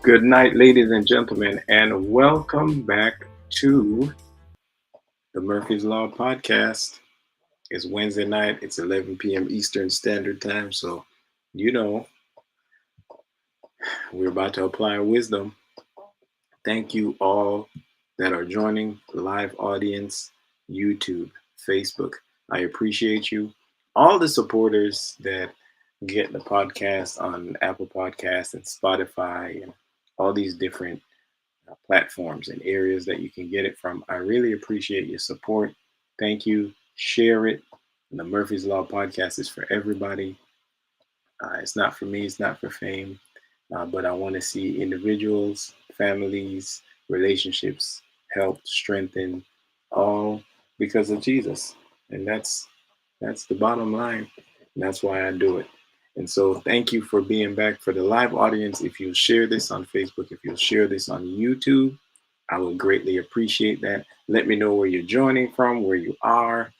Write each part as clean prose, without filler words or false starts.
Good night, ladies and gentlemen, and welcome back to the Murphy's Law podcast. It's Wednesday night, it's 11 p.m. Eastern Standard Time, so you know we're about to apply wisdom. Thank you all that are joining the live audience, YouTube, Facebook. I appreciate you. All the supporters that get the podcast on Apple Podcasts and Spotify and all these different platforms and areas that you can get it from. I really appreciate your support. Thank you. Share it. And the Murphy's Law podcast is for everybody. It's not for me, it's not for fame, but I want to see individuals, families, relationships helped, strengthen, all because of Jesus. And that's the bottom line. And that's why I do it. And so thank you for being back. For the live audience, if you'll share this on Facebook, if you'll share this on YouTube, I would greatly appreciate that. Let me know where you're joining from, where you are.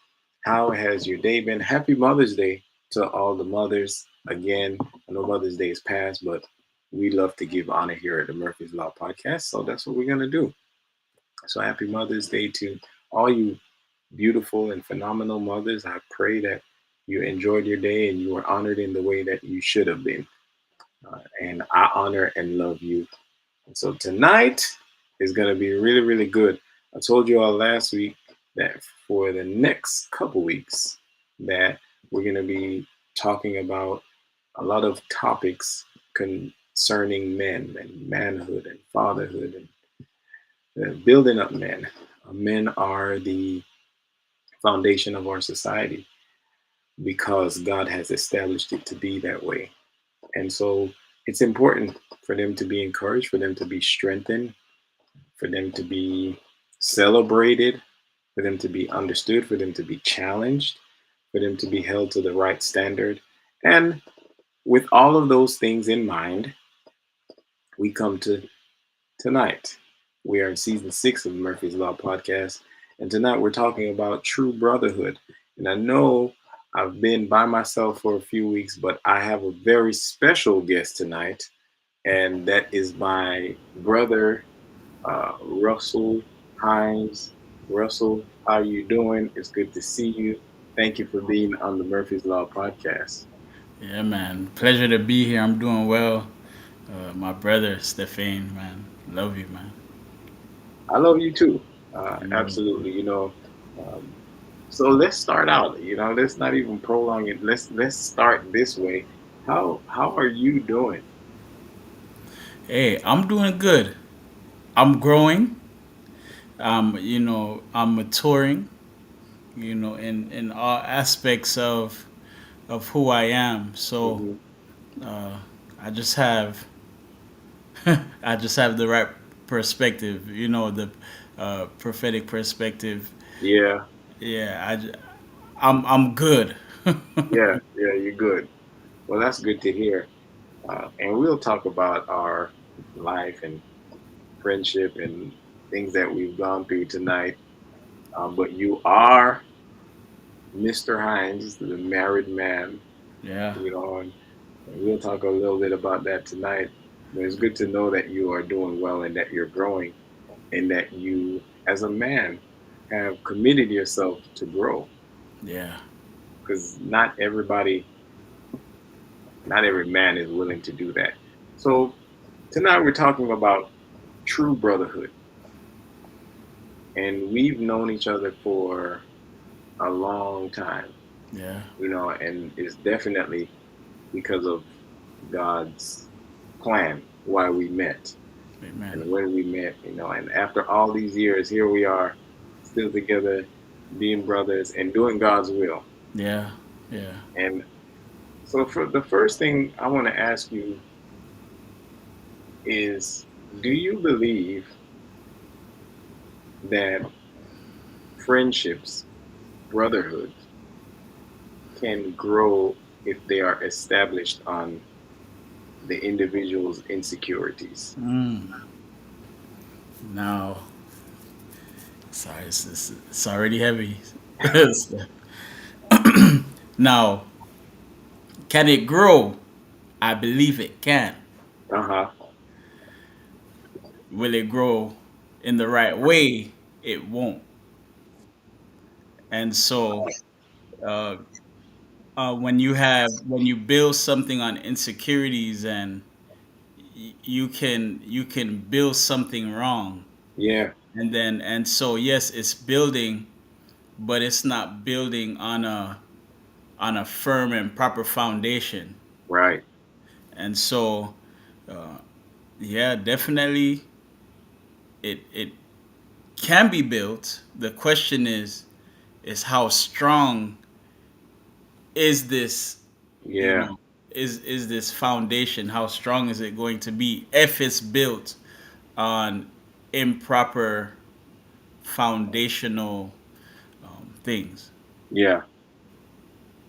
How has your day been? Happy Mother's Day to all the mothers. Again, I know Mother's Day is past, but we love to give honor here at the Murphy's Law Podcast. So that's what we're going to do. So happy Mother's Day to all you beautiful and phenomenal mothers. I pray that you enjoyed your day and you were honored in the way that you should have been. And I honor and love you. And so tonight is going to be really, really good. I told you all last week that for the next couple weeks that we're going to be talking about a lot of topics concerning men and manhood and fatherhood and building up men. Men are the foundation of our society because God has established it to be that way. And so it's important for them to be encouraged, for them to be strengthened, for them to be celebrated, for them to be understood, for them to be challenged, for them to be held to the right standard. And with all of those things in mind, we come to tonight. We are in season 6 of Murphy's Law podcast. And tonight we're talking about true brotherhood. And I know I've been by myself for a few weeks, but I have a very special guest tonight. And that is my brother, Russell Hines. Russell, how are you doing? It's good to see you. Thank you for being on the Murphy's Law podcast. Yeah, man. Pleasure to be here. I'm doing well. My brother, Stefan, man. Love you, man. I love you too. I love Absolutely. Um, so let's start out. Let's not even prolong it. Let's start this way. How are you doing? Hey, I'm doing good. I'm growing. I'm maturing, in all aspects of who I am. So Hmm. uh, I just have I just have the right perspective, the prophetic perspective. Yeah, Yeah, I'm good. yeah. You're good. Well, that's good to hear. And we'll talk about our life and friendship and things that we've gone through tonight. But you are Mr. Hines, the married man, Yeah, and we'll talk a little bit about that tonight. But it's good to know that you are doing well and that you're growing and that you, as a man, have committed yourself to grow yeah. because not every man is willing to do that. So tonight we're talking about true brotherhood. And we've known each other for a long time, Yeah. and it's definitely because of God's plan why we met Amen. and when we met, and after all these years, here we are still together, being brothers and doing God's will. Yeah. Yeah. And so, for the first thing I want to ask you is, do you believe that friendships, brotherhoods, can grow if they are established on the individual's insecurities? Mm. Now, sorry, it's already heavy. Now, can it grow? I believe it can. Uh huh. Will it grow in the right way? It won't. And so, uh, when you build something on insecurities, and you can build something wrong, Yeah. and so yes, it's building, but it's not building on a firm and proper foundation. Right. And so, yeah, definitely, it can be built. The question is how strong is this, you Yeah. know, is this foundation? How strong is it going to be if it's built on improper foundational things? Yeah.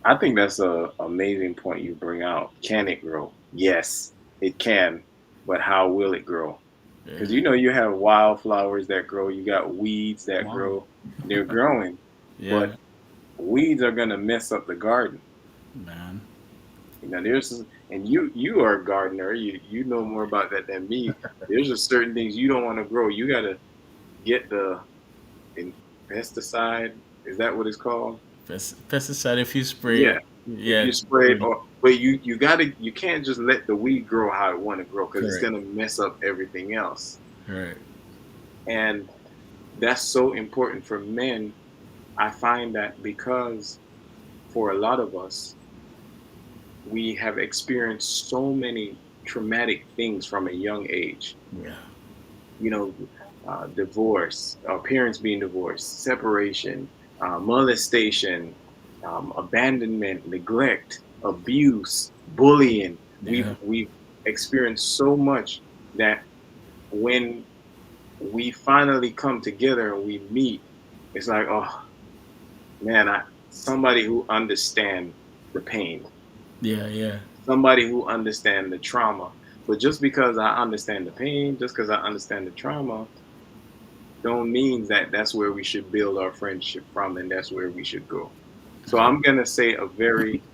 I think that's a amazing point you bring out. Can it grow? Yes, it can. But how will it grow? Because Yeah. you know you have wildflowers that grow, you got weeds that Wow. grow. They're growing, but Yeah, weeds are gonna mess up the garden. man. You know, and you are a gardener. You know more about that than me. There's just certain things you don't want to grow. You gotta get the in pesticide. Is that what it's called? Pesticide, if you spray Yeah. it, If yeah, you spray it, or but you can't just let the weed grow how it want to grow because it's correct, gonna mess up everything else. correct. And that's so important for men. I find that because for a lot of us, we have experienced so many traumatic things from a young age. Yeah, You know, divorce, parents being divorced, separation, molestation, abandonment, neglect, abuse, bullying. yeah, We've experienced so much that when we finally come together and we meet, it's like, oh man, I somebody who understand the pain, yeah, yeah. somebody who understand the trauma. But just because I understand the pain, just because I understand the trauma, don't mean that that's where we should build our friendship from and that's where we should go. So Uh, I'm going to say a very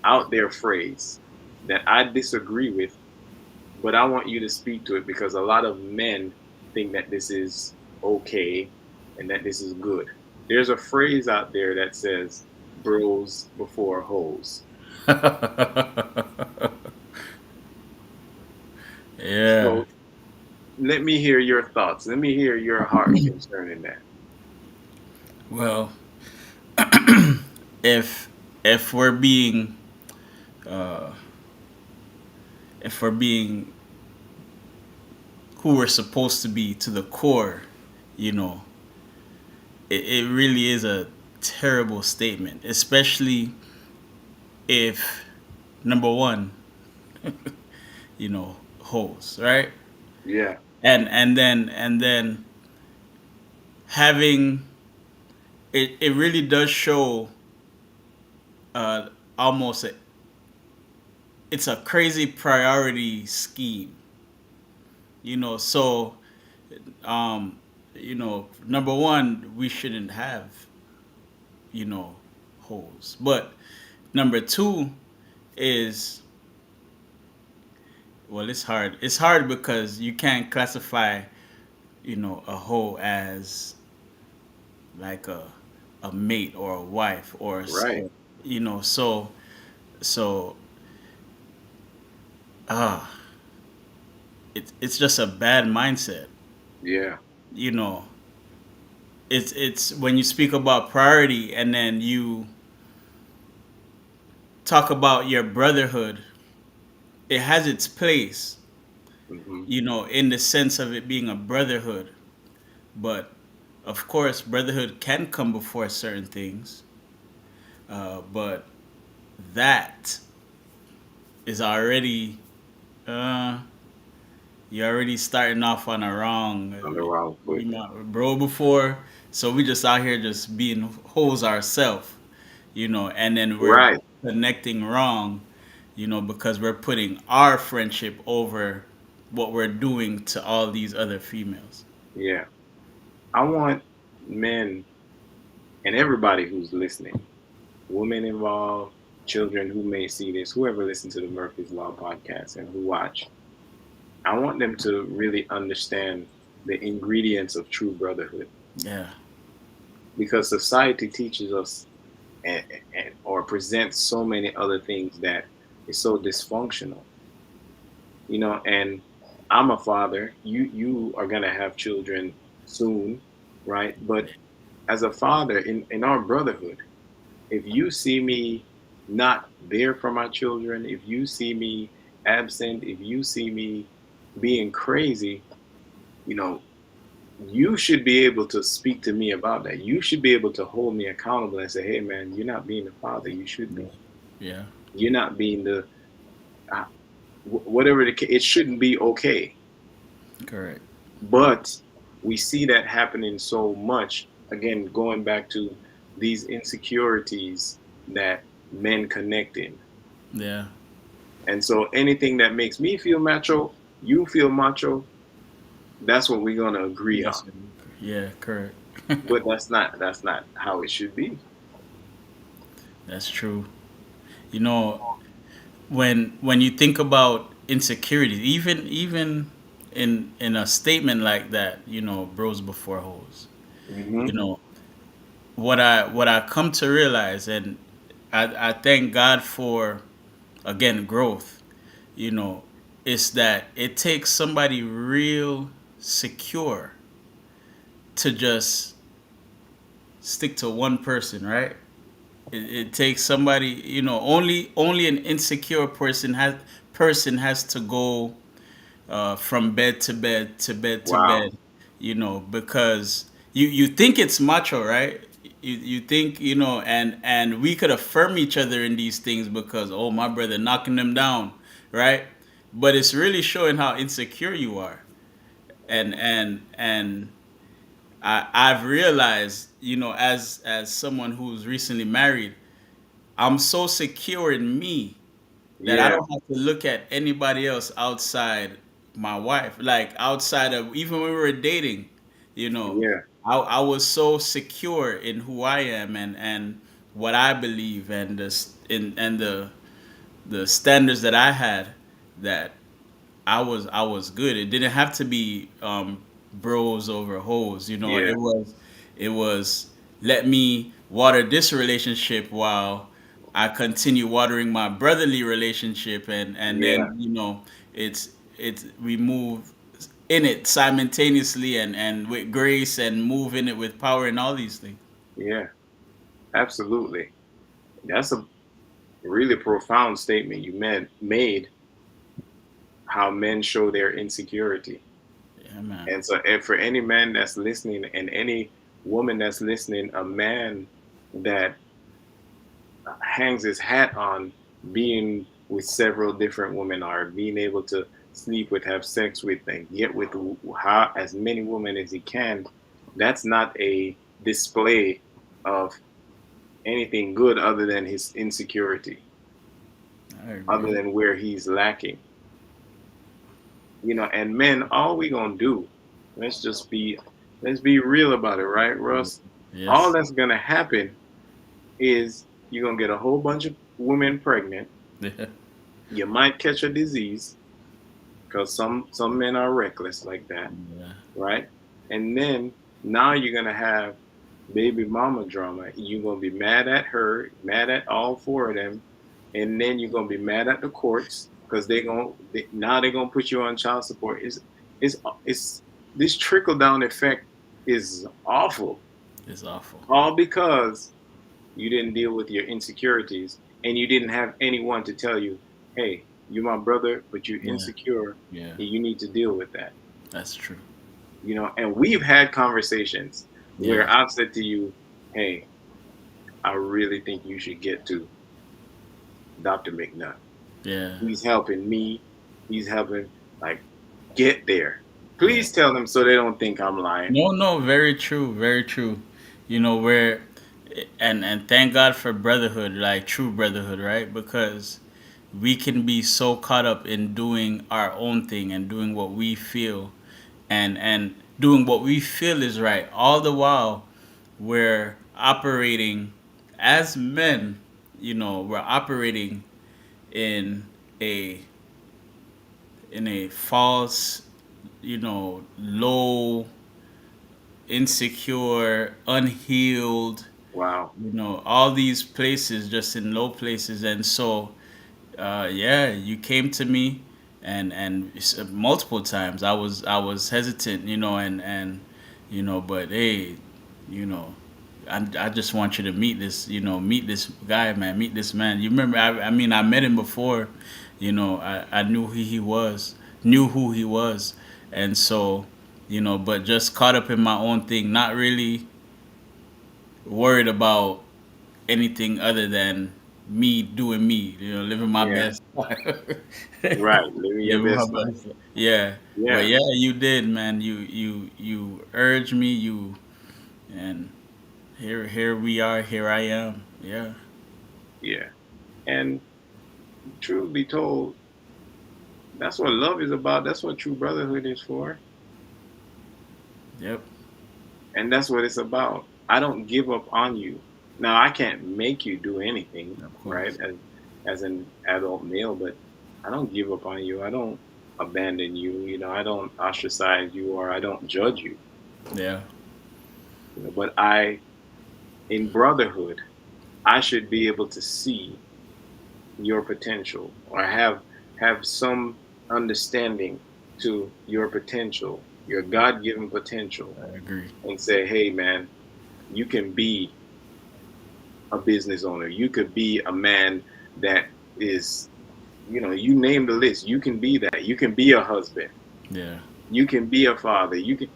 out there phrase that I disagree with, but I want you to speak to it because a lot of men think that this is okay and that this is good. There's a phrase out there that says bros before hoes. yeah. So let me hear your thoughts. Let me hear your heart concerning that. Well, if if we're being uh, if we're being who we're supposed to be to the core, you know, it really is a terrible statement, especially if number one, you know, hoes, right? Yeah, And then having it really does show uh almost it's a crazy priority scheme, you know. So um number one, we shouldn't have, you know, holes. But number two is, well, it's hard because you can't classify, you know, a hoe as like a mate or a wife right. you know. So ah it's just a bad mindset, Yeah, you know. It's when you speak about priority and then you talk about your brotherhood, it has its place, hmm, you know, in the sense of it being a brotherhood. But of course, brotherhood can come before certain things. But that is already, uh, you're already starting off on a wrong, on the wrong you foot. know, bro, before. So we just out here just being hoes ourselves, you know, and then we're Right. connecting wrong, you know, because we're putting our friendship over what we're doing to all these other females. Yeah. I want men and everybody who's listening, women involved, children who may see this, whoever listens to the Murphy's Law podcast and who watch. I want them to really understand the ingredients of true brotherhood, Yeah. because society teaches us and, or presents so many other things that is so dysfunctional, and I'm a father. You are going to have children soon, right? But as a father in our brotherhood, if you see me not there for my children, if you see me absent, if you see me being crazy, you know, you should be able to speak to me about that. You should be able to hold me accountable and say, "Hey, man, you're not being the father you should Yeah. be. Yeah. You're not being the uh, whatever the case. It shouldn't be okay." Correct. But we see that happening so much. Again, going back to these insecurities that men connect in. Yeah. And so anything that makes me feel macho, you feel macho, that's what we're gonna agree on. That's yeah. Correct. But that's not how it should be. That's true. You know, when you think about insecurity, even in a statement like that, bros before hoes. Hmm. You know what I come to realize, and I thank God for, again, growth. You know, is that it takes somebody real secure to just stick to one person, right? It takes somebody, only an insecure person has to go from bed to bed to bed to Wow. bed, because you think it's macho, right? You think, and we could affirm each other in these things because, oh, my brother knocking them down, right? But it's really showing how insecure you are. And I've realized, as someone who's recently married, I'm so secure in me that I Yeah. don't have to look at anybody else outside my wife. Like, outside of, even when we were dating, you know, Yeah. I was so secure in who I am, and what I believe, and the standards that I had, that I was good. It didn't have to be bros over hoes. Yeah. It was let me water this relationship while I continue watering my brotherly relationship, and Yeah. then, it's we move in it simultaneously, and with grace, and move in it with power, and all these things. Yeah. Absolutely. That's a really profound statement you made, how men show their insecurity. Yeah, man. And so, and for any man that's listening and any woman that's listening, a man that hangs his hat on being with several different women, or being able to sleep with, have sex with, and get with how as many women as he can, that's not a display of anything good other than his insecurity, I other agree. than where he's lacking. And men, all we gonna do, let's just be let's be real about it, right, Russ? All Yes. that's gonna happen is you're gonna get a whole bunch of women pregnant. Yeah. You might catch a disease, because some men are reckless like that, Yeah. right? And then now you're gonna have baby mama drama. You're gonna be mad at her, mad at all four of them, and then you're gonna be mad at the courts because now they're gonna put you on child support. It's this trickle down effect is awful, It's awful. all because you didn't deal with your insecurities, and you didn't have anyone to tell you, hey, you're my brother, but you're Yeah. insecure, Yeah. and you need to deal with that. That's true. And we've had conversations Yeah. where I've said to you, hey, I really think you should get to Dr. McNutt. Yeah. He's helping me. He's helping, like, get there. Yeah. Please tell them so they don't think I'm lying. No, no, very true, very true. Where, and thank God for brotherhood, like true brotherhood, right? Because we can be so caught up in doing our own thing, and doing what we feel, and doing what we feel is right. All the while, we're operating as men. We're operating in a in a false, low, insecure, unhealed, Wow. all these places, just in low places. And so yeah, you came to me, and multiple times I was hesitant, but hey, you know, I just want you to meet this guy, man, meet this man. You remember? I mean, I met him before, I knew who he was, and so, but just caught up in my own thing, not really worried about anything other than me doing me, living my Yeah. best life. Right. Living your Living my best life. best life. Yeah. But Yeah. yeah, you did, man. You urged me, and here we are, here I am. Yeah. Yeah. And truth be told, that's what love is about. That's what true brotherhood is for. Yep. And that's what it's about. I don't give up on you. Now I can't make you do anything, Of right? course. As an adult male, but I don't give up on you. I don't abandon you. I don't ostracize you or I don't judge you. Yeah. But in brotherhood, I should be able to see your potential or have some understanding to your potential, your God-given potential, I agree. and say, hey man, you can be a business owner. You could be a man that is, you name the list. You can be that. You can be a husband. Yeah. You can be a father. You can.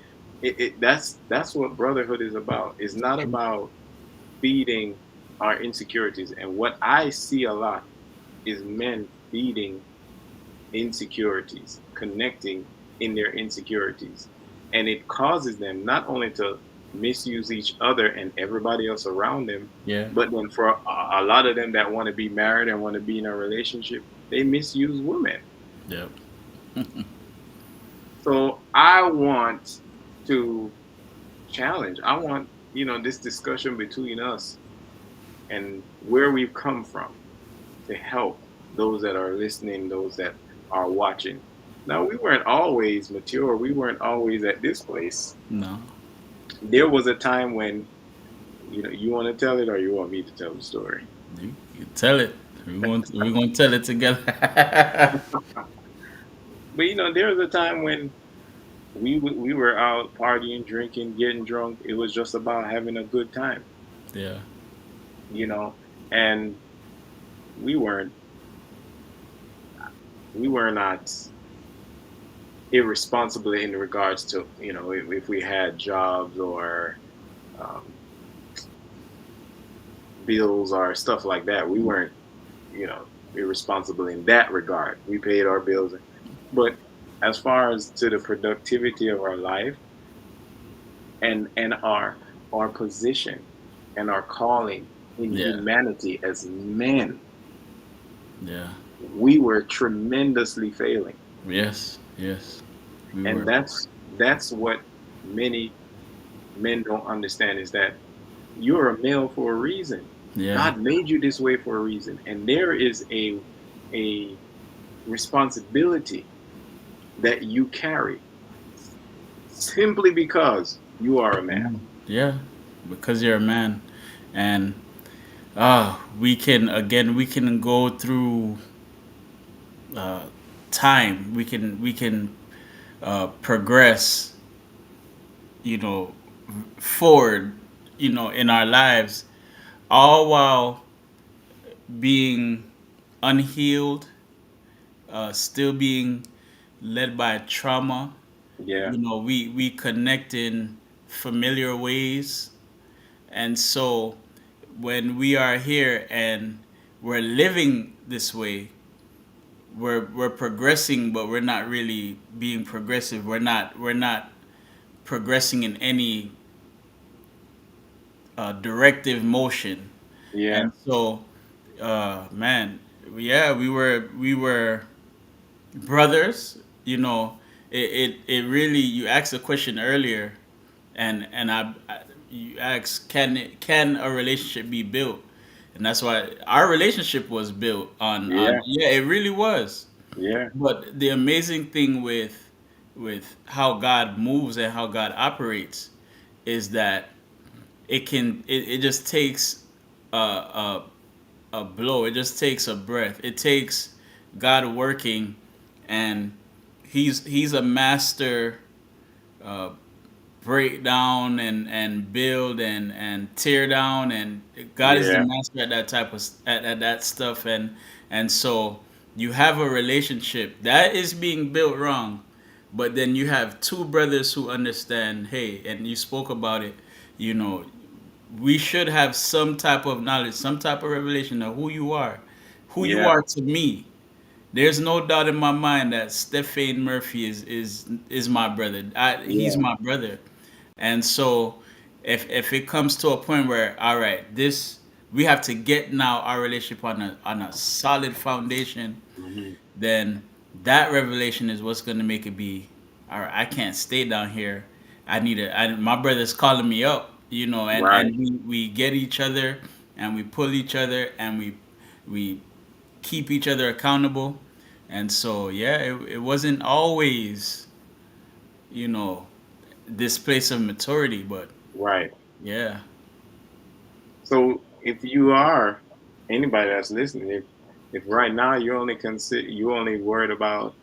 That's what brotherhood is about. It's not True. about feeding our insecurities. And what I see a lot is men feeding insecurities, connecting in their insecurities. And it causes them not only to misuse each other and everybody else around them, Yeah. but then for a lot of them that want to be married and want to be in a relationship, they misuse women. Yep. So I want to challenge, I want, this discussion between us and where we've come from to help those that are listening, those that are watching. Now, we weren't always mature. We weren't always at this place. No. There was a time when, you want to tell it or you want me to tell the story? You tell it. We're gonna tell it together. But, there was a time when we were out partying, drinking, getting drunk. It was just about having a good time, Yeah. you know, and we weren't, we were not irresponsible in regards to, if we had jobs or um, bills or stuff like that. We weren't, irresponsible in that regard. We paid our bills. But as far as to the productivity of our life and our position and our calling in Yeah. humanity as men, Yeah. we were tremendously failing. Yes. Yes. We And were. that's what many men don't understand is that you're a male for a reason. Yeah. God made you this way for a reason. And there is a responsibility that you carry simply because you are a man. Yeah. Because you're a man, and we can go through uh, time. We can progress, you know, forward, in our lives, all while being unhealed, still being led by trauma. Yeah, We connect in familiar ways, and so when we are here and we're living this way, we're progressing, but we're not really being progressive. We're not progressing in any directive motion. yeah, And so, man, yeah, we were brothers. It really, you asked a question earlier, and you asked, can a relationship be built? And that's why our relationship was built on yeah, yeah, it really was. Yeah. But the amazing thing with how God moves and how God operates is that it just takes a a blow. It just takes a breath. It takes God working, and he's a master uh, break down and build and tear down, and God is the Yeah. master at that type of at that stuff, and so you have a relationship that is being built wrong, but then you have two brothers who understand. Hey, and you spoke about it. You know, we should have some type of knowledge, some type of revelation of who you Yeah. are to me. There's no doubt in my mind that Stephen Murphy is my brother. He's Yeah. my brother, and so if it comes to a point where all right, this we have to get now our relationship on a solid foundation, Hmm. then that revelation is what's going to make it be all right. I can't stay down here. My brother's calling me up, Right. and we get each other and we pull each other and we keep each other accountable. And so yeah, it wasn't always, you know, this place of maturity, but Right. yeah. So if you are anybody that's listening, if right now you only worried about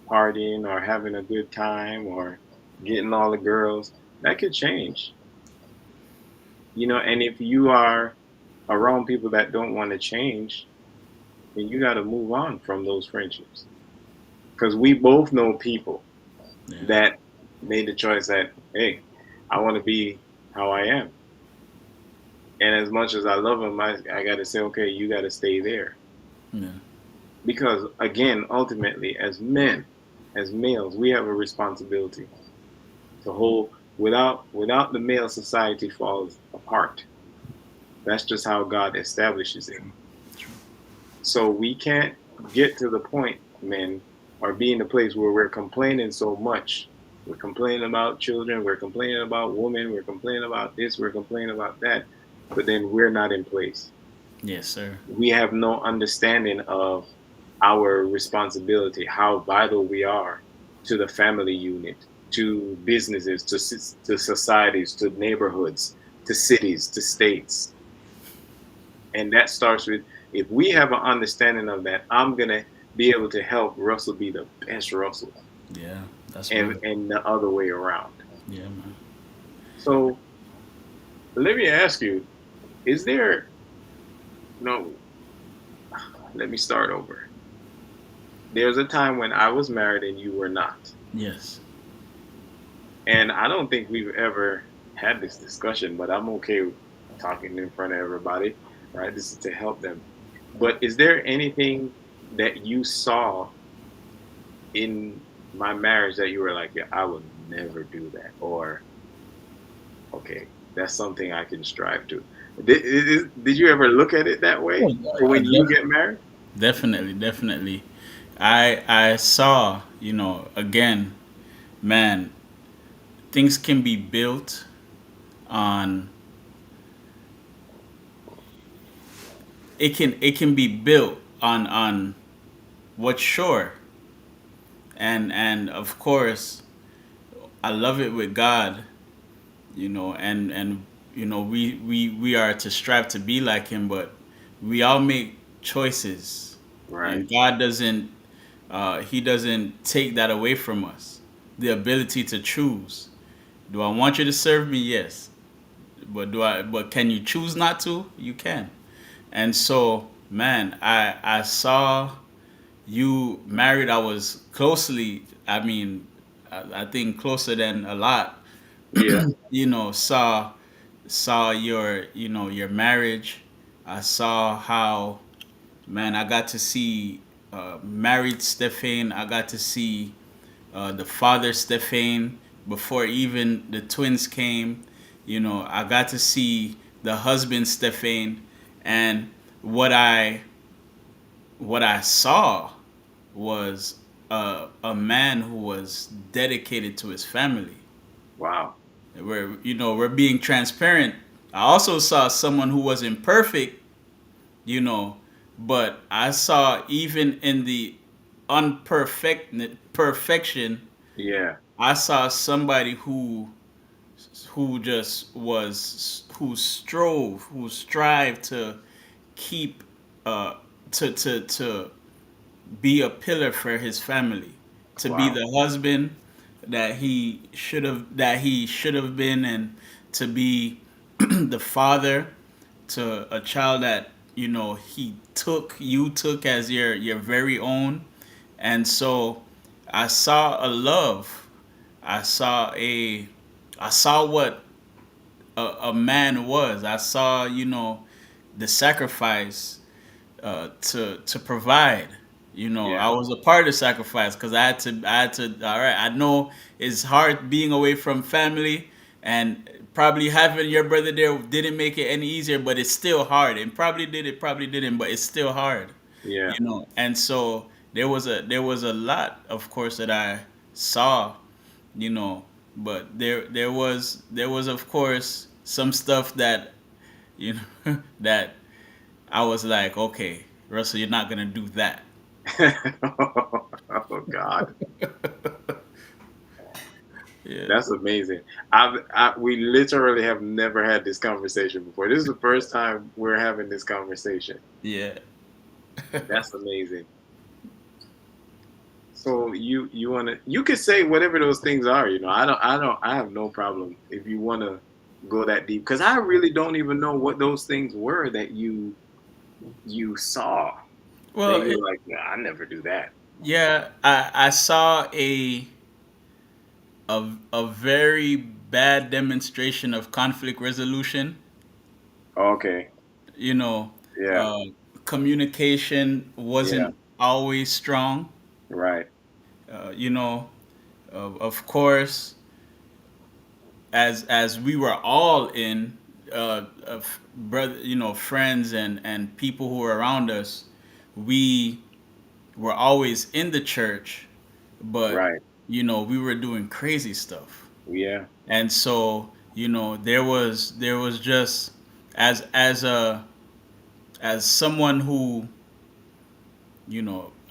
partying or having a good time or getting all the girls, that could change. And if you are around people that don't want to change, then you got to move on from those friendships. Because we both know people Yeah. that made the choice that, hey, I want to be how I am. And as much as I love them, I got to say, okay, you got to stay there. Yeah. Because again, ultimately, as men, as males, we have a responsibility to hold. Without the male, society falls apart. That's just how God establishes it. So we can't get to the point, men, or be in a place where we're complaining so much. We're complaining about children, we're complaining about women, we're complaining about this, we're complaining about that, but then we're not in place. Yes, sir. We have no understanding of our responsibility, how vital we are to the family unit, to businesses, to societies, to neighborhoods, to cities, to states. And that starts with, if we have an understanding of that, I'm going to be able to help Russell be the best Russell, Yeah, that's and, real. and the other way around. Yeah, man. So let me ask you, is there, no, let me start over. There's a time when I was married and you were not. Yes. And I don't think we've ever had this discussion, but I'm okay talking in front of everybody, right? This is to help them. But is there anything that you saw in my marriage that you were like, yeah, I would never do that? Or, okay, that's something I can strive to. Did you ever look at it that way Oh, for when you get married? definitely, definitely. I saw, again, man, things can be built on it can be built on what's sure. And of course, I love it with God, and we are to strive to be like him, but we all make choices, Right. and God doesn't he doesn't take that away from us, the ability to choose. Do I want you to serve me? Yes. But can you choose not to? You can. And so, man, I saw you married. I was closely, I mean, I think closer than a lot, Yeah. saw your marriage. I saw how, man, I got to see married Stephen. I got to see the father Stephen before even the twins came. I got to see the husband Stephen, and what I what I saw was a man who was dedicated to his family. Wow. We're being transparent. I also saw someone who wasn't perfect, you know, but I saw even in the perfection, Yeah. I saw somebody who just who strived to keep to be a pillar for his family, to be Wow. the husband that he should have been, and to be the father to a child that you took as your very own. And so I saw a love. I saw a I saw what a man was. I saw, the sacrifice to provide. Yeah. I was a part of the sacrifice because I had to. All right, I know it's hard being away from family, and probably having your brother there didn't make it any easier, but it's still hard. And probably did it, probably didn't, but it's still hard. Yeah. And so there was a lot, of course, that I saw, you know, but there was of course some stuff that that I was like, okay, Russell, you're not gonna do that. Oh God. Yeah, That's amazing. We literally have never had this conversation before. This is the first time we're having this conversation. yeah. That's amazing. So you could say whatever those things are. I have no problem if you wanna go that deep because I really don't even know what those things were that you saw that Well, you were like, yeah, I never do that. yeah, I saw a very bad demonstration of conflict resolution. Okay. You know, Yeah. uh, Communication Yeah. wasn't always strong. Right. You know, of course, as we were all in, of brother, friends and people who were around us, we were always in the church, but Right. we were doing crazy stuff. Yeah. And so, there was just, as someone who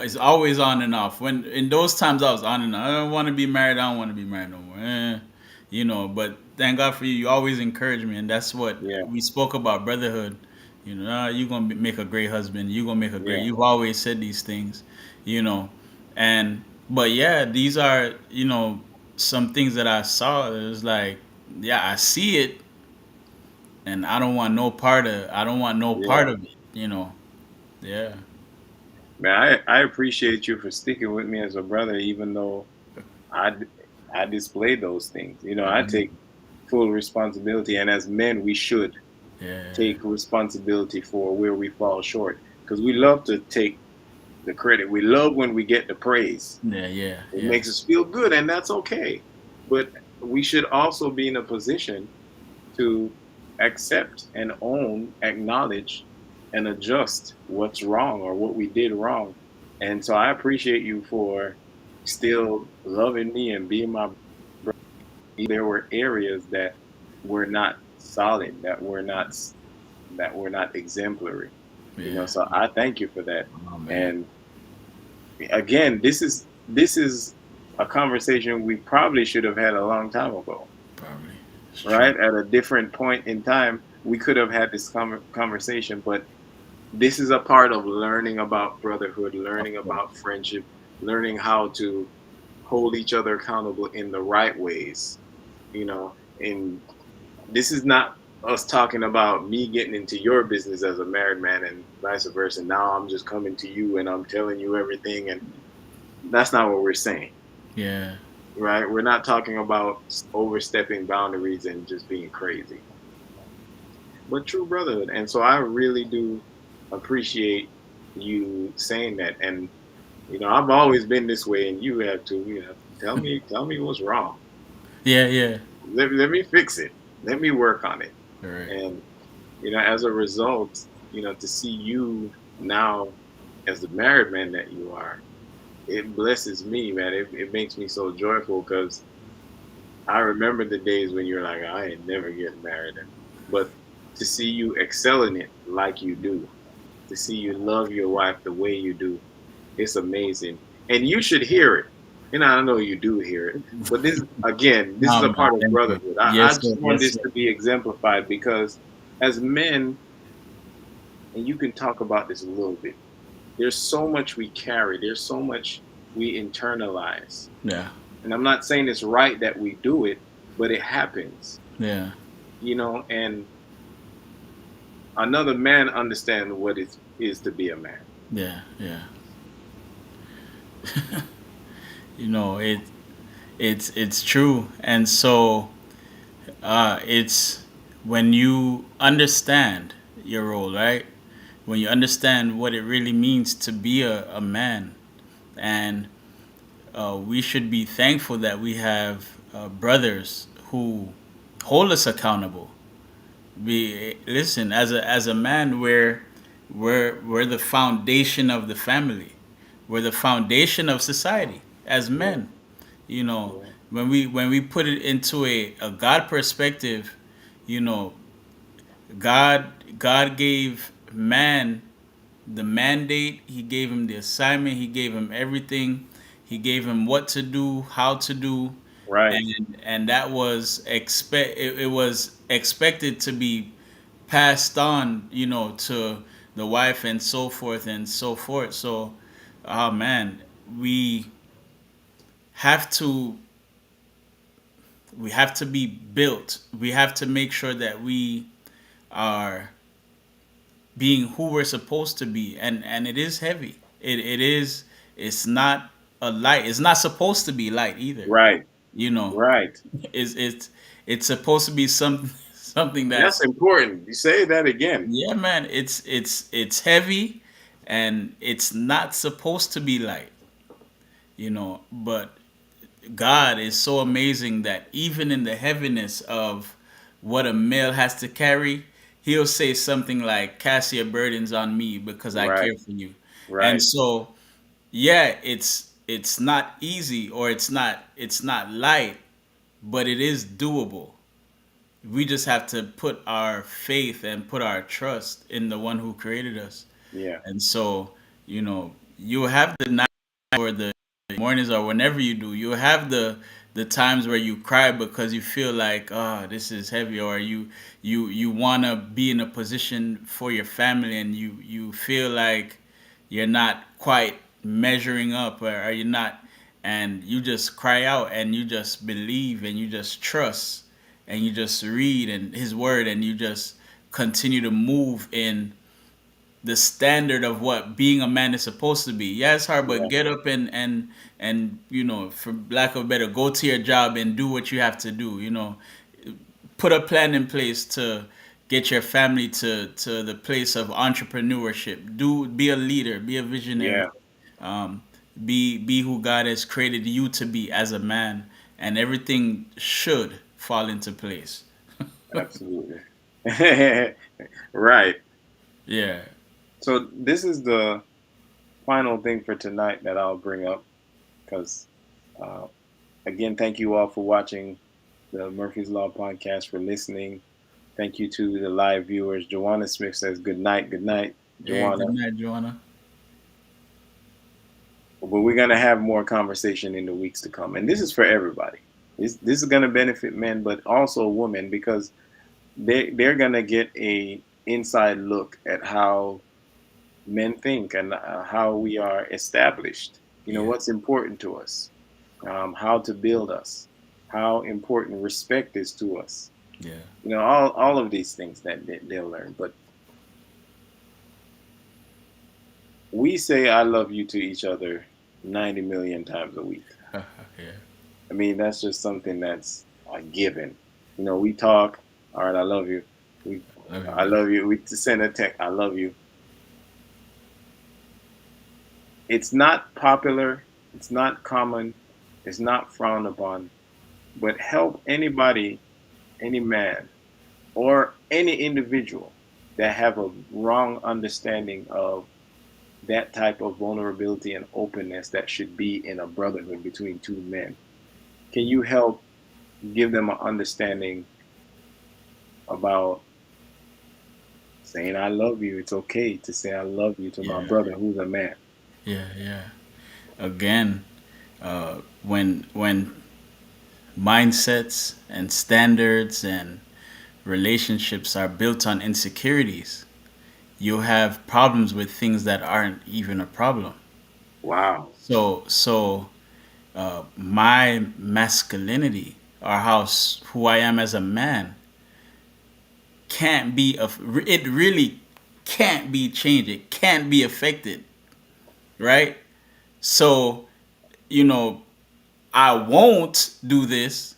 is always on and off. When in those times I was on and off. I don't want to be married. I don't want to be married no more. But thank God for you. You always encourage me, and that's what Yeah. we spoke about brotherhood. You're gonna make a great husband. You're gonna make a great. Yeah. You've always said these things, you know, and but yeah, these are some things that I saw. It was like, yeah, I see it, and I don't want no part of. I don't want no part Yeah. of it. Yeah, Man, I appreciate you for sticking with me as a brother, even though I I displayed those things. I take full responsibility, and as men, we should yeah, take responsibility for where we fall short because we love to take the credit. We love when we get the praise. yeah, yeah, It yeah. makes us feel good, and that's okay. But we should also be in a position to accept and own, acknowledge, and adjust what's wrong or what we did wrong. And so I appreciate you for still loving me and being my brother. There were areas that were not solid, that were not exemplary. Yeah. So I thank you for that. Oh man. And again, this is a conversation we probably should have had a long time ago, Probably. It's true. right? At a different point in time, we could have had this conversation, but this is a part of learning about brotherhood, Of learning course. about friendship, learning how to hold each other accountable in the right ways, and this is not us talking about me getting into your business as a married man and vice versa. Now I'm just coming to you and I'm telling you everything, and that's not what we're saying, Yeah. right? We're not talking about overstepping boundaries and just being crazy, but true brotherhood. And so I really do appreciate you saying that. And I've always been this way, and you have to. Tell me what's wrong. Yeah. Yeah. Let me fix it. Let me work on it. All right. And as a result, to see you now as the married man that you are, it blesses me, man. It makes me so joyful because I remember the days when you're like, I ain't never getting married. But to see you excel in it like you do, to see you love your wife the way you do, it's amazing. and you should hear it. And I know you do hear it, but this again, this is No, a man. part of Thank you. brotherhood. I Yes, sir. just want Yes, this sir. to be exemplified because as men, and you can talk about this a little bit. There's so much we carry. There's so much we internalize, Yeah. and I'm not saying it's right that we do it, but it happens, Yeah. and another man understands what it is to be a man. Yeah. Yeah. You know, it's true. And so it's when you understand your role, right? When you understand what it really means to be a man, and we should be thankful that we have brothers who hold us accountable. We listen as a man, we're the foundation of the family. We're the foundation of society as Yeah, men. You know, yeah, when we put it into a God perspective, you know, God gave man the mandate. He gave him the assignment. He gave him everything. He gave him what to do, how to do, right. and that was it was expected to be passed on, to the wife and so forth and so forth. So, oh man, we have to we have to be built. We have to make sure that we are being who we're supposed to be, and it is heavy. It is. It's not a light. It's not supposed to be light either. Right, You know, right. it's supposed to be something something That's that's, important. You say that again. yeah, man. It's heavy, and it's not supposed to be light. But God is so amazing that even in the heaviness of what a male has to carry, he'll say something like, "Cast your burdens on me because I Right, care for you." And right. so, yeah, it's not easy, or it's not light, but it is doable. We just have to put our faith and put our trust in the one who created us. Yeah, And so, you have the night or the mornings, or whenever you do, you have the times where you cry because you feel like, oh, this is heavy, or you want to be in a position for your family, and you feel like you're not quite measuring up, or you're not, and you just cry out, and you just believe, and you just trust, and you just read and his word, and you just continue to move in the standard of what being a man is supposed to be. Yeah, it's hard, but yeah, get up and for lack of better, go to your job and do what you have to do. Put a plan in place to get your family to the place of entrepreneurship. Be a leader, be a visionary, yeah. um, be who God has created you to be as a man, and everything should fall into place. Absolutely. Right. Yeah, So this is the final thing for tonight that I'll bring up because, uh, again, thank you all for watching the Murphy's Law podcast, for listening. Thank you to the live viewers. Joanna Smith says good night. Good night, yeah. Joanna. Good night, Joanna. But we're gonna have more conversation in the weeks to come, and this is for everybody. This is gonna benefit men, but also women because they're gonna get a inside look at how men think and how we are established. Yeah, What's important to us, how to build us, how important respect is to us. yeah, All of these things that they'll learn. But we say "I love you" to each other 90 million times a week. yeah. I mean, that's just something that's a given. We talk. All right, I love you. We, Love you, I man. love you. We send a text. I love you. It's not popular. It's not common. It's not frowned upon. But help anybody, any man, or any individual that have a wrong understanding of that type of vulnerability and openness that should be in a brotherhood between two men. Can you help give them an understanding about saying "I love you"? It's okay to say "I love you" to my Yeah, brother who's a man. yeah, yeah. again, when mindsets and standards and relationships are built on insecurities, you'll have problems with things that aren't even a problem. Wow. So my masculinity, or who I am as a man, can't be it really can't be changed. It can't be affected, right? So, you know, I won't do this.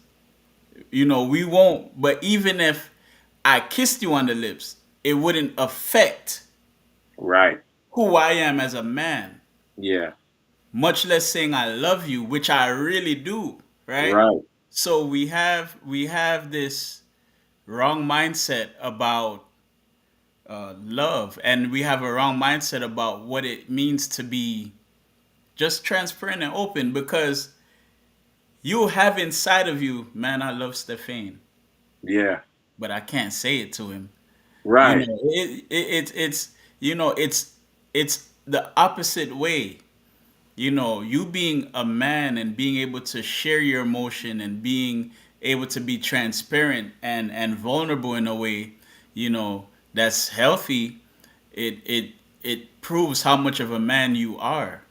We won't. But even if I kissed you on the lips, it wouldn't affect Right. who I am as a man. Yeah. Much less saying I love you, which I really do, right? Right. So we have this wrong mindset about love, and we have a wrong mindset about what it means to be just transparent and open, because you have inside of you, man, I love Stefan, Yeah. but I can't say it to him. You Right. know, it's it's the opposite way. You being a man and being able to share your emotion and being able to be transparent and vulnerable in a way, that's healthy. It proves how much of a man you are.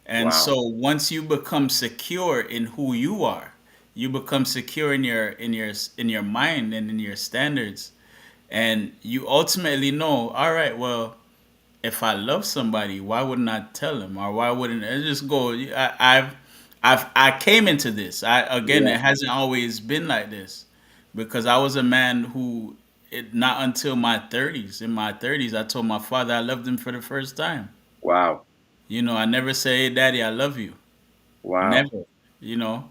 And Wow. so once you become secure in who you are, you become secure in your mind and in your standards, and you ultimately know, all right, well, if I love somebody, why wouldn't I tell them, or why wouldn't I just go? I came into this. Again, Yeah. it hasn't always been like this, because I was a man who, not until my 30s. In my 30s, I told my father I loved him for the first time. Wow. I never say, "Hey, Daddy, I love you." Wow. Never. You know,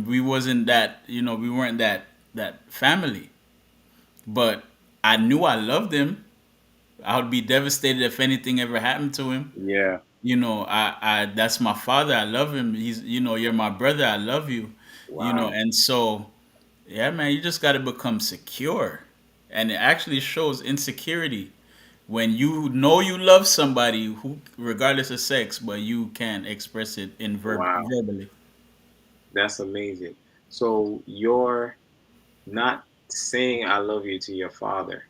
we wasn't that. We weren't that family. But I knew I loved him. I would be devastated if anything ever happened to him. Yeah. I that's my father. I love him. You're my brother. I love you. Wow. And so, yeah, man, you just got to become secure. And it actually shows insecurity when you know you love somebody who, regardless of sex, but you can't express it Wow. verbally. That's amazing. So you're not saying I love you to your father.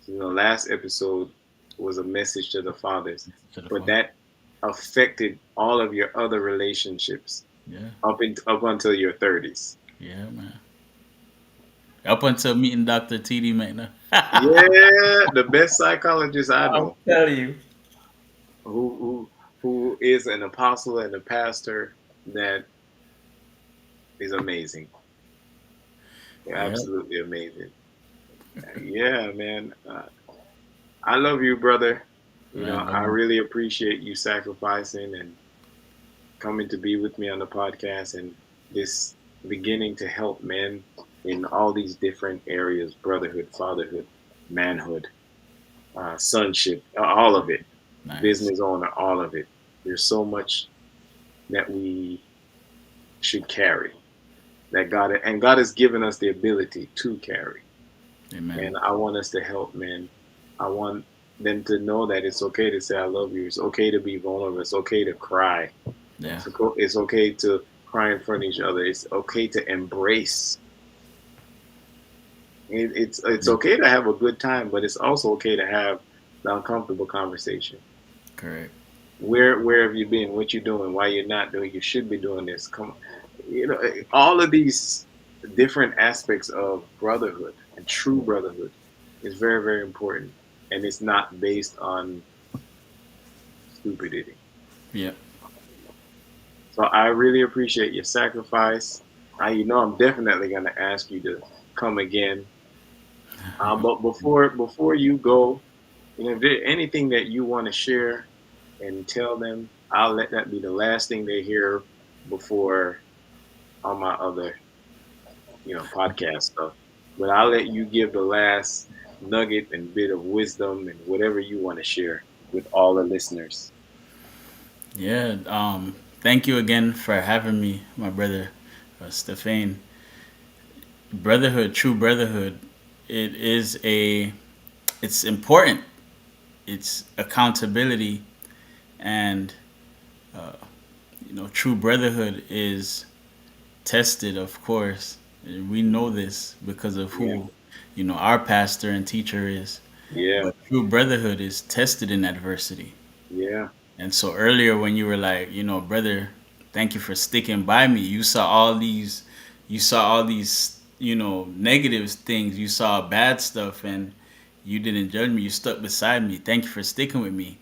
Last episode was a message to the fathers, To the but father. that affected all of your other relationships Yeah, up until your 30s. yeah, man. Up until meeting Dr. TD McNair. Yeah, the best psychologist I I'll know, tell you. who is an apostle and a pastor that is amazing. Yeah, Absolutely amazing. Yeah, man. I love you, brother. man. I really appreciate you sacrificing and coming to be with me on the podcast and this beginning to help men in all these different areas: brotherhood, fatherhood, manhood, sonship, all of it, Nice. business owner, all of it. There's so much that we should carry that God has given us the ability to carry. Amen. And I want us to help men. I want them to know that it's okay to say I love you. It's okay to be vulnerable. It's okay to cry. Yeah. It's okay to cry in front of each other. It's okay to embrace. It's Yeah. okay to have a good time, but it's also okay to have the uncomfortable conversation. Correct. Where have you been? What you doing? Why you're not doing? You should be doing this. Come on, all of these different aspects of brotherhood and true brotherhood is very very important, and it's not based on stupidity. Yeah. So I really appreciate your sacrifice. I'm definitely going to ask you to come again. But before you go, if there's anything that you want to share and tell them, I'll let that be the last thing they hear before all my other podcast stuff. But I'll let you give the last nugget and bit of wisdom and whatever you want to share with all the listeners. Yeah. Thank you again for having me, my brother, Stefan. Brotherhood, true brotherhood. It is a. It's important. It's accountability, and true brotherhood is tested, of course. And we know this because of Yeah. who, our pastor and teacher is. Yeah. But true brotherhood is tested in adversity. Yeah. And so earlier when you were like, brother, thank you for sticking by me. You saw all these, negative things. You saw bad stuff and you didn't judge me. You stuck beside me. Thank you for sticking with me.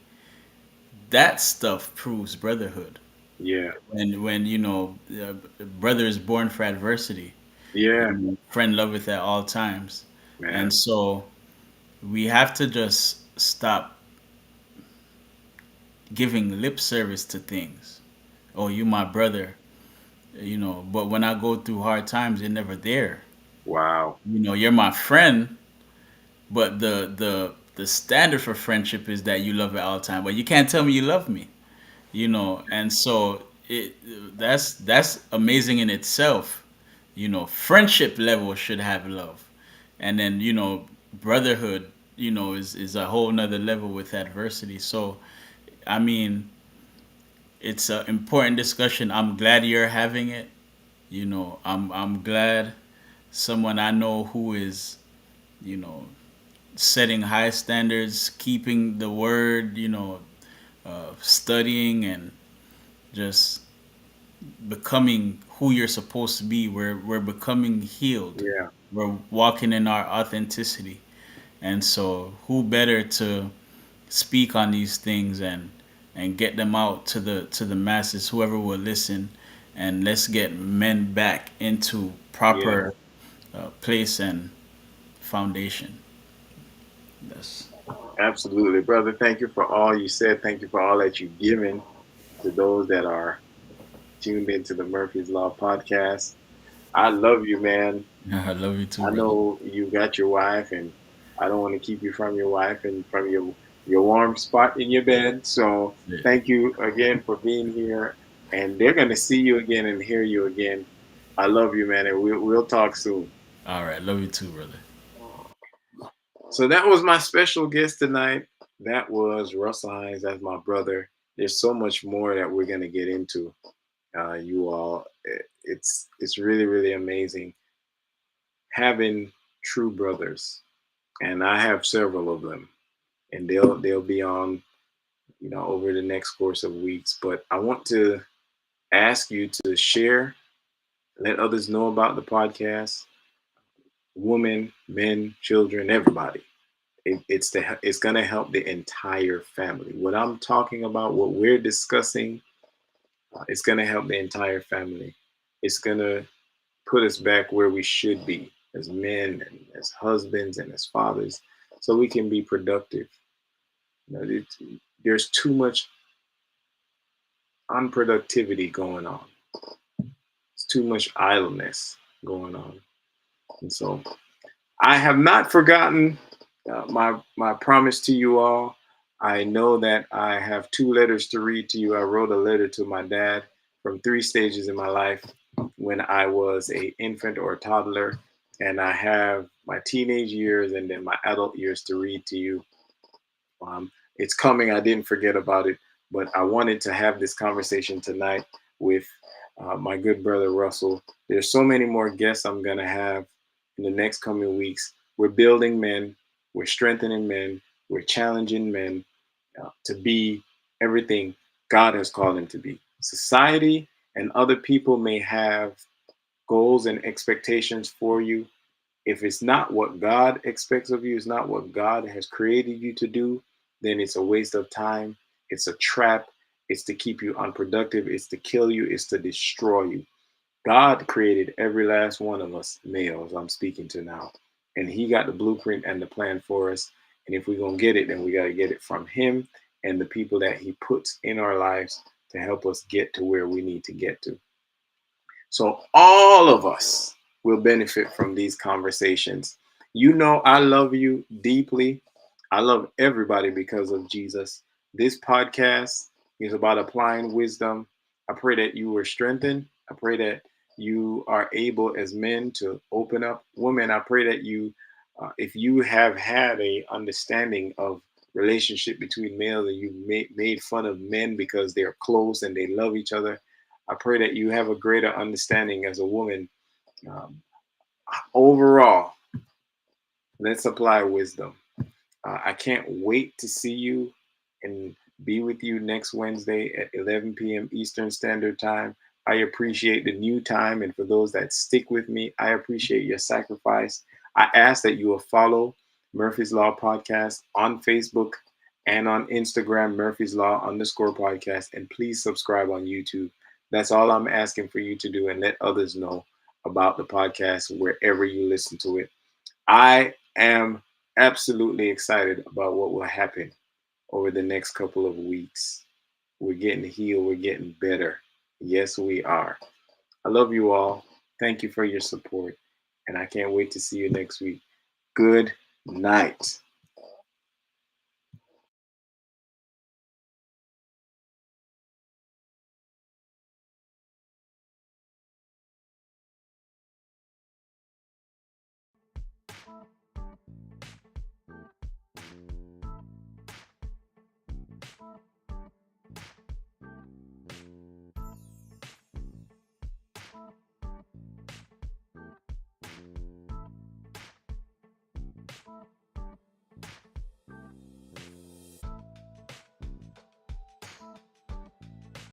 That stuff proves brotherhood. Yeah. When brother is born for adversity. Yeah. Friend loveth at all times. And Man. so we have to just stop giving lip service to things. Oh, you my brother, but when I go through hard times, you're never there. Wow. You're my friend, but the standard for friendship is that you love at all time. But you can't tell me you love me, and so that's amazing in itself. Friendship level should have love, and then brotherhood, is a whole nother level with adversity. So I mean, it's an important discussion. I'm glad you're having it. I'm glad someone I know who is, you know, setting high standards, keeping the word, studying and just becoming who you're supposed to be. We're becoming healed. Yeah. We're walking in our authenticity. And so who better to speak on these things and get them out to the masses, whoever will listen, and let's get men back into Yeah. proper place and foundation. That's Absolutely, brother. Thank you for all you said. Thank you for all that you've given to those that are tuned into the Murphy's Law podcast. I love you, man. I love you too, I brother. know you got your wife, and I don't want to keep you from your wife and from your warm spot in your bed. So Yeah. thank you again for being here, and they're gonna see you again and hear you again. I love you, man, and we'll talk soon. All right, love you too, brother. So that was my special guest tonight. That was Russell Hines. That's my brother. There's so much more that we're gonna get into. You all, it's really really amazing having true brothers, and I have several of them, and they'll be on over the next course of weeks. But I want to ask you to share, let others know about the podcast, women, men, children, everybody. It's going to help the entire family. What I'm talking about, what we're discussing, it's going to help the entire family. It's going to put us back where we should be as men and as husbands and as fathers, so we can be productive. There's too much unproductivity going on. It's too much idleness going on, and so I have not forgotten my promise to you all. I know that I have two letters to read to you. I wrote a letter to my dad from three stages in my life when I was a infant or a toddler, and I have my teenage years and then my adult years to read to you. It's coming. I didn't forget about it, but I wanted to have this conversation tonight with my good brother Russell. There's so many more guests I'm going to have in the next coming weeks. We're building men, we're strengthening men, we're challenging men to be everything God has called them to be. Society and other people may have goals and expectations for you. If it's not what God expects of you, it's not what God has created you to do, then it's a waste of time. It's a trap. It's to keep you unproductive. It's to kill you. It's to destroy you. God created every last one of us males I'm speaking to now. And He got the blueprint and the plan for us. And if we're going to get it, then we got to get it from Him and the people that He puts in our lives to help us get to where we need to get to. So all of us will benefit from these conversations. I love you deeply. I love everybody because of Jesus. This podcast is about applying wisdom. I pray that you were strengthened. I pray that you are able as men to open up. Women, I pray that if you have had a understanding of relationship between males and you made fun of men because they're close and they love each other, I pray that you have a greater understanding as a woman. Um, Overall, let's apply wisdom. I can't wait to see you and be with you next Wednesday at 11 p.m. Eastern Standard Time. I appreciate the new time, and for those that stick with me, I appreciate your sacrifice. I ask that you will follow Murphy's Law Podcast on Facebook and on Instagram, Murphy's Law _ podcast, and please subscribe on YouTube. That's all I'm asking for you to do, and let others know about the podcast wherever you listen to it. I am absolutely excited about what will happen over the next couple of weeks. We're getting healed, we're getting better. Yes, we are. I love you all. Thank you for your support, and I can't wait to see you next week. Good night.